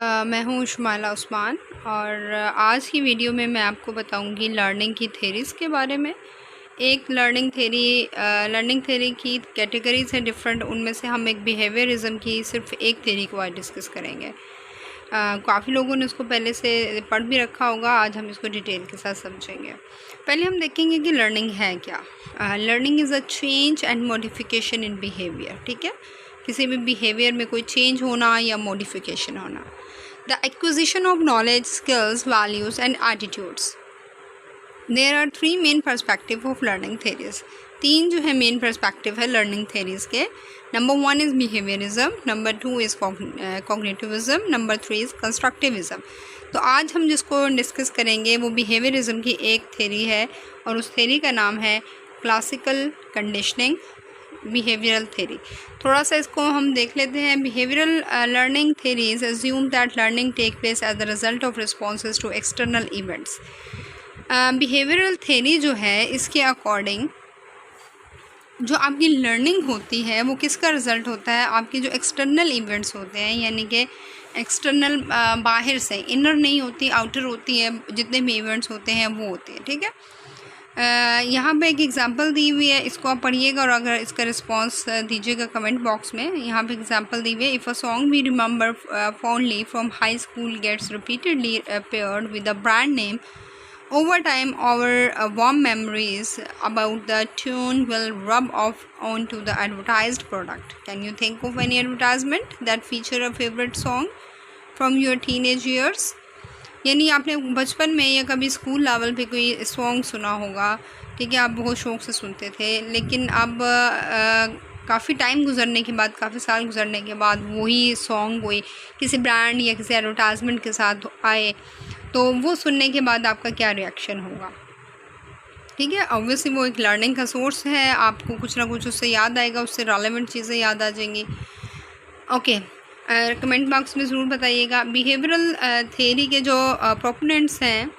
मैं हूँ शुमाइला उस्मान और आज की वीडियो में मैं आपको बताऊँगी लर्निंग की थेरीज़ के बारे में। एक लर्निंग थेरी की कैटेगरीज़ है डिफरेंट, उनमें से हम एक बिहेवियरिज़म की सिर्फ एक थेरी को आज डिस्कस करेंगे। काफ़ी लोगों ने उसको पहले से पढ़ भी रखा होगा, आज हम इसको डिटेल के साथ समझेंगे। पहले हम देखेंगे कि लर्निंग है क्या। Learning is a change and modification in behaviour. ठीक है, किसी भी बिहेवियर में कोई चेंज होना या मॉडिफिकेशन होना। The acquisition of knowledge, skills, values and attitudes. There are three main perspective of learning theories. तीन जो है मेन perspective है learning theories के। Number 1 is behaviorism, number 2 is cognitivism, number 3 is constructivism. तो आज हम जिसको डिस्कस करेंगे वो behaviorism की एक थेरी है और उस थेरी का नाम है क्लासिकल कंडीशनिंग बिहेवियरल थेरी। थोड़ा सा इसको हम देख लेते हैं। Behavioural learning theories assume that learning take place as the result of responses to external events. Behavioural theory जो है इसके अकॉर्डिंग जो आपकी लर्निंग होती है वो किसका रिज़ल्ट होता है, आपके जो एक्सटर्नल इवेंट्स होते हैं, यानी कि एक्सटर्नल बाहर से, इनर नहीं होती, आउटर होती है। जितने भी इवेंट्स होते हैं वो होते हैं। ठीक है, यहाँ पे एक एग्ज़ाम्पल दी हुई है, इसको आप पढ़िएगा और अगर इसका रिस्पांस दीजिएगा कमेंट बॉक्स में। यहाँ पे एग्ज़ाम्पल दी हुई है। If a song we remember fondly from high school gets repeatedly paired with the brand name, over time our warm memories about the tune will rub off onto the advertised product. Can you think of any advertisement that feature a favorite song from your teenage years? यानी आपने बचपन में या कभी school level पे कोई song सुना होगा। ठीक है, आप बहुत शौक़ से सुनते थे, लेकिन अब काफ़ी टाइम गुजरने के बाद, काफ़ी साल गुजरने के बाद वही सॉन्ग कोई किसी ब्रांड या किसी एडवर्टाइजमेंट के साथ आए, तो वो सुनने के बाद आपका क्या रिएक्शन होगा। ठीक है, ऑब्वियसली वो एक लर्निंग का सोर्स है, आपको कुछ ना कुछ उससे याद आएगा, उससे रेलेवेंट चीज़ें याद आ जाएंगी। ओके, कमेंट बॉक्स में ज़रूर बताइएगा। बिहेवियरल थेरी के जो प्रोपोनेंट्स हैं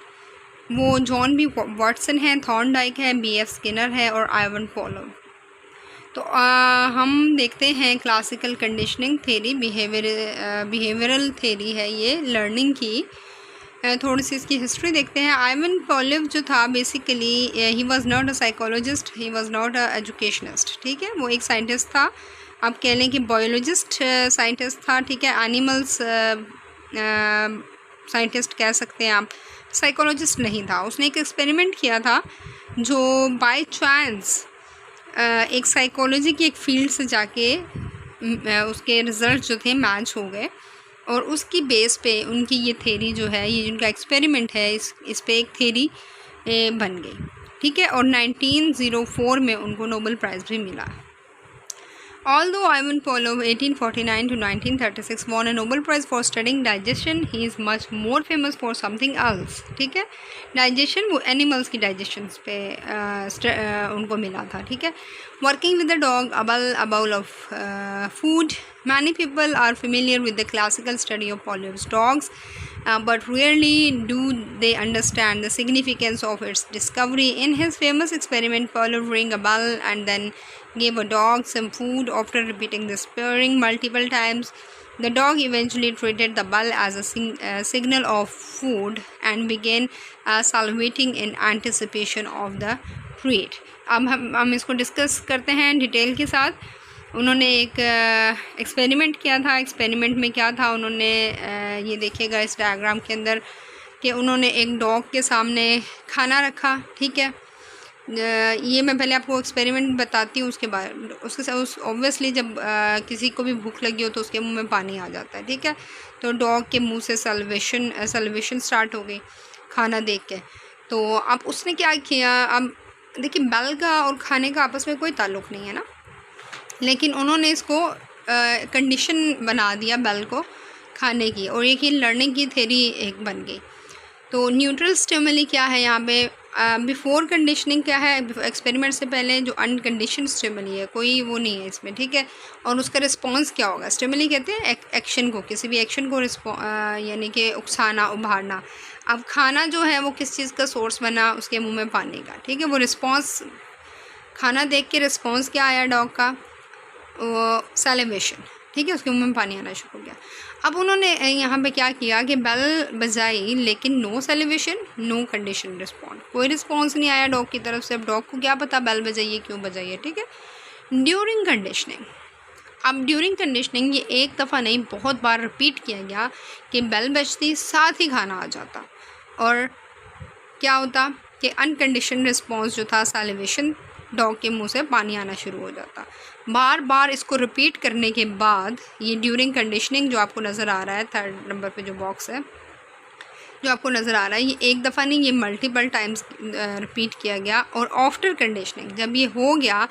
वो जॉन बी वाटसन हैं, थॉर्नडाइक है, B.F. स्किनर है और आइवन फॉलो। तो हम देखते हैं classical conditioning theory, behavioural theory है ये लर्निंग की। थोड़ी सी इसकी हिस्ट्री देखते हैं। आइवन पॉलिव जो था basically he was not a psychologist, he was not a educationist. ठीक है, वो एक साइंटिस्ट था, आप कह लें कि बायोलॉजिस्ट साइंटिस्ट था। ठीक है, एनिमल्स साइंटिस्ट कह सकते हैं आप, साइकोलॉजिस्ट नहीं था। उसने एक एक्सपेरिमेंट किया था जो बाय चांस एक साइकोलॉजी की एक फील्ड से जाके उसके रिज़ल्ट जो थे मैच हो गए और उसकी बेस पे उनकी ये थेरी जो है, ये जिनका एक्सपेरिमेंट है, इस पे एक थेरी बन गई। ठीक है, और 1904 में उनको नोबेल प्राइज़ भी मिला। Although Ivan Pavlov 1849 to 1936 won a Nobel Prize for studying digestion, he is much more famous for something else. ठीक है, डाइजेशन, वो एनिमल्स की डाइजेशन पे उनको मिला था। ठीक है, working with the dog, a bowl of food. Many people are familiar with the classical study of Pavlov's dogs, but rarely do they understand the significance of its discovery. In his famous experiment, Pavlov rang a bell and then gave a dog some food. After repeating this pairing multiple times, the dog eventually treated the bell as a signal of food and began salivating in anticipation of the treat. अब हम इसको discuss करते हैं detail के साथ। उन्होंने एक experiment किया था। एक्सपेरिमेंट में क्या था, उन्होंने ये देखिएगा इस डायग्राम के अंदर कि उन्होंने एक डॉग के सामने खाना रखा। ठीक है, ये मैं पहले आपको एक्सपेरिमेंट बताती हूँ, उसके बाद उसके ऑब्वियसली जब किसी को भी भूख लगी हो तो उसके मुंह में पानी आ जाता है। ठीक है, तो डॉग के मुंह से सल्वेशन स्टार्ट हो गई खाना देख के। तो अब उसने क्या किया, अब देखिए बेल का और खाने का आपस में कोई ताल्लुक़ नहीं है ना, लेकिन उन्होंने इसको कंडीशन बना दिया बेल को खाने की, और एक ही लर्निंग की थेरी एक बन गई। तो न्यूट्रल स्टिमुली क्या है यहाँ पे, बिफोर कंडीशनिंग क्या है, एक्सपेरिमेंट से पहले जो अनकंडीशन स्टिमुली है, कोई वो नहीं है इसमें। ठीक है, और उसका रिस्पांस क्या होगा, स्टिमुली कहते हैं एक्शन को, किसी भी एक्शन को यानी कि उकसाना, उभारना। अब खाना जो है वो किस चीज़ का सोर्स बना, उसके मुंह में पानी का। ठीक है, वो रिस्पांस, खाना देख के रिस्पांस क्या आया डॉग का, सैलिवेशन। ठीक है, उसके मुंह में पानी आना शुरू हो गया। अब उन्होंने यहाँ पे क्या किया कि बेल बजाई, लेकिन no celebration, no condition respond, कोई रिस्पॉन्स नहीं आया डॉग की तरफ से। अब डॉग को क्या पता बेल बजाइए क्यों बजाइए, ठीक है। ड्यूरिंग कंडीशनिंग, अब ड्यूरिंग कंडीशनिंग ये एक दफ़ा नहीं बहुत बार रिपीट किया गया कि बेल बजती साथ ही खाना आ जाता, और क्या होता कि अनकंडीशन रिस्पॉन्स जो था सैलिवेशन, डॉग के मुंह से पानी आना शुरू हो जाता। बार बार इसको रिपीट करने के बाद ये ड्यूरिंग कंडीशनिंग जो आपको नज़र आ रहा है 3rd नंबर पे जो बॉक्स है जो आपको नज़र आ रहा है, ये एक दफ़ा नहीं, ये मल्टीपल टाइम्स रिपीट किया गया। और आफ्टर कंडीशनिंग जब ये हो गया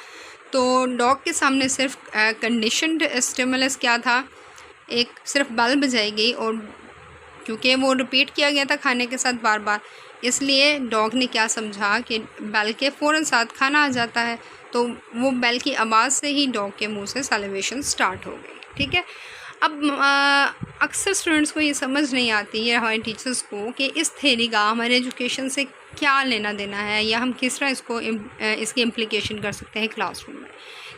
तो डॉग के सामने सिर्फ कंडीशनड स्टिमुलस क्या था, एक सिर्फ बेल बजाई गई, और क्योंकि वो रिपीट किया गया था खाने के साथ बार बार, इसलिए डॉग ने क्या समझा कि बेल के फ़ौरन साथ खाना आ जाता है, तो वो बेल की आवाज़ से ही डॉग के मुंह से सैलिवेशन स्टार्ट हो गई, ठीक है। अब अक्सर स्टूडेंट्स को ये समझ नहीं आती है, हमारे टीचर्स को, कि इस थ्योरी का हमारे एजुकेशन से क्या लेना देना है, या हम किस तरह इसको इसकी इम्प्लीकेशन कर सकते हैं क्लासरूम में।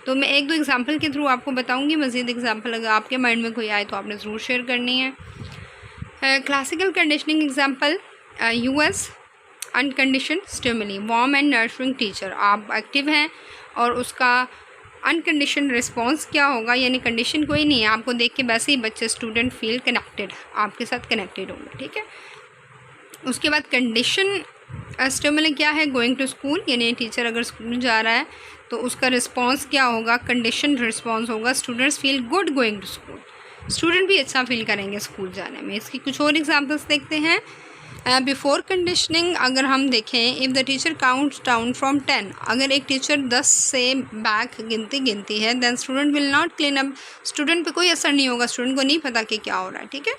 तो मैं 1-2 एग्जांपल के थ्रू आपको बताऊंगी। मज़ीद एग्जांपल अगर आपके माइंड में कोई आए तो आपने ज़रूर शेयर करनी है। Classical conditioning example, US uncondition stimuli, warm and nurturing teacher, आप एक्टिव हैं और उसका अनकंडीशन रिस्पॉन्स क्या होगा, यानी कंडीशन कोई नहीं है, आपको देख के वैसे ही बच्चे स्टूडेंट फील कनेक्टेड, आपके साथ कनेक्टेड होंगे, ठीक है। उसके बाद कंडीशन स्टिमुली क्या है, गोइंग टू स्कूल, यानी टीचर अगर स्कूल जा रहा है तो उसका रिस्पॉन्स क्या होगा, कंडीशन रिस्पॉन्स होगा, students feel good going to school, student भी अच्छा फील करेंगे स्कूल जाने में। इसकी कुछ और एग्जांपल्स देखते हैं। बिफोर कंडीशनिंग अगर हम देखें, if the teacher counts down from 10, अगर एक टीचर 10 से बैक गिनती है, then student will not clean up, student पे कोई असर नहीं होगा, स्टूडेंट को नहीं पता कि क्या हो रहा है, ठीक है।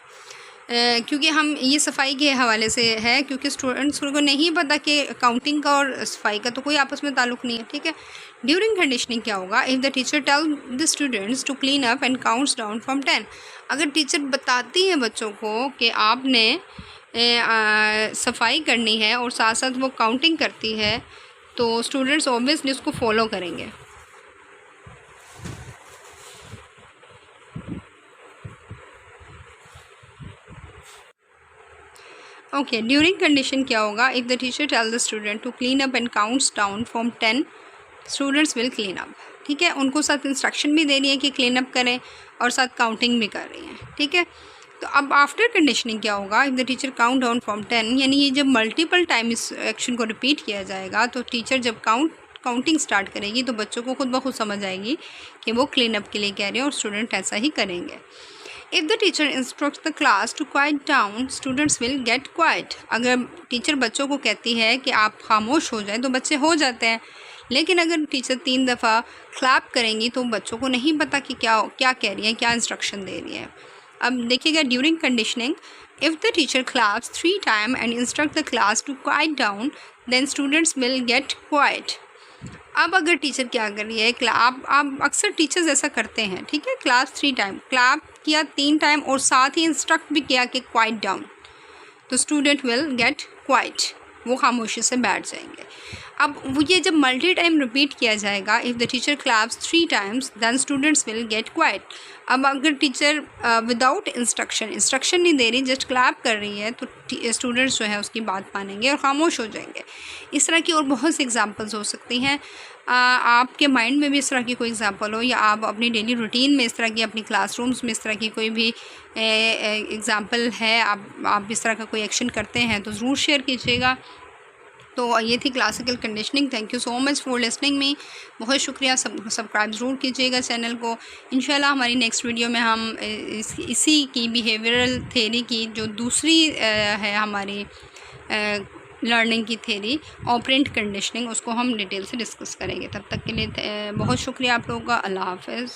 क्योंकि हम ये सफाई के हवाले से है, क्योंकि स्टूडेंट्स को नहीं पता कि काउंटिंग का और सफाई का तो कोई आपस में ताल्लुक़ नहीं है, ठीक है। ड्यूरिंग कंडीशनिंग क्या होगा, if the teacher tell the students to clean up and counts down from 10, अगर टीचर बताती है बच्चों को कि आपने सफाई करनी है और साथ साथ वो काउंटिंग करती है, तो स्टूडेंट्स ऑब्वियसली उसको फॉलो करेंगे। ओके, ड्यूरिंग कंडीशन क्या होगा, if the teacher tell the student to clean up and counts down from 10, students will clean up, ठीक है। उनको साथ इंस्ट्रक्शन भी दे रही है कि क्लीन अप करें और साथ काउंटिंग भी कर रही हैं, ठीक है। तो अब आफ्टर कंडीशनिंग क्या होगा, if the teacher count down from 10, यानी ये जब मल्टीपल टाइम इस एक्शन को रिपीट किया जाएगा, तो टीचर जब काउंटिंग स्टार्ट करेगी तो बच्चों को खुद ब खुद समझ आएगी कि वो क्लीन अप के लिए कह रहे हैं और स्टूडेंट ऐसा ही करेंगे। If the teacher instructs the class to quiet down, students will get quiet, अगर टीचर बच्चों को कहती है कि आप खामोश हो जाएं तो बच्चे हो जाते हैं, लेकिन अगर टीचर 3 दफ़ा क्लैप करेंगी तो बच्चों को नहीं पता कि क्या कह रही है, क्या इंस्ट्रक्शन दे रही है। अब देखिएगा, during conditioning, if the teacher claps 3 time and instruct the class to quiet down, then students will get quiet. अब अगर टीचर क्या कर रही है, आप अक्सर टीचर्स ऐसा करते हैं, ठीक है, क्लास 3 टाइम क्लैप किया 3 टाइम और साथ ही इंस्ट्रक्ट भी किया कि क्वाइट डाउन, तो स्टूडेंट विल गेट क्वाइट, वो खामोशी से बैठ जाएंगे। अब वो ये जब मल्टी टाइम रिपीट किया जाएगा, if the teacher claps 3 times then students will get quiet. अब अगर टीचर विदाउट इंस्ट्रक्शन नहीं दे रही, जस्ट क्लैप कर रही है, तो स्टूडेंट्स जो है उसकी बात मानेंगे और खामोश हो जाएंगे। इस तरह की और बहुत सी एग्जांपल्स हो सकती हैं। आपके माइंड में भी इस तरह की कोई एग्जांपल हो, या आप अपनी डेली रूटीन में इस तरह की, अपनी क्लासरूम्स में इस तरह की कोई भी एग्जांपल है, आप इस तरह का कोई एक्शन करते हैं तो ज़रूर शेयर कीजिएगा। तो ये थी classical conditioning. Thank you so much for listening me, बहुत शुक्रिया। सब्सक्राइब ज़रूर कीजिएगा चैनल को। इंशाल्लाह हमारी नेक्स्ट वीडियो में हम इसी की बिहेवियरल थ्योरी की जो दूसरी है हमारी लर्निंग की थ्योरी, ऑपरेंट कंडीशनिंग, उसको हम डिटेल से डिस्कस करेंगे। तब तक के लिए बहुत शुक्रिया आप लोगों का। अल्लाह हाफ़िज़।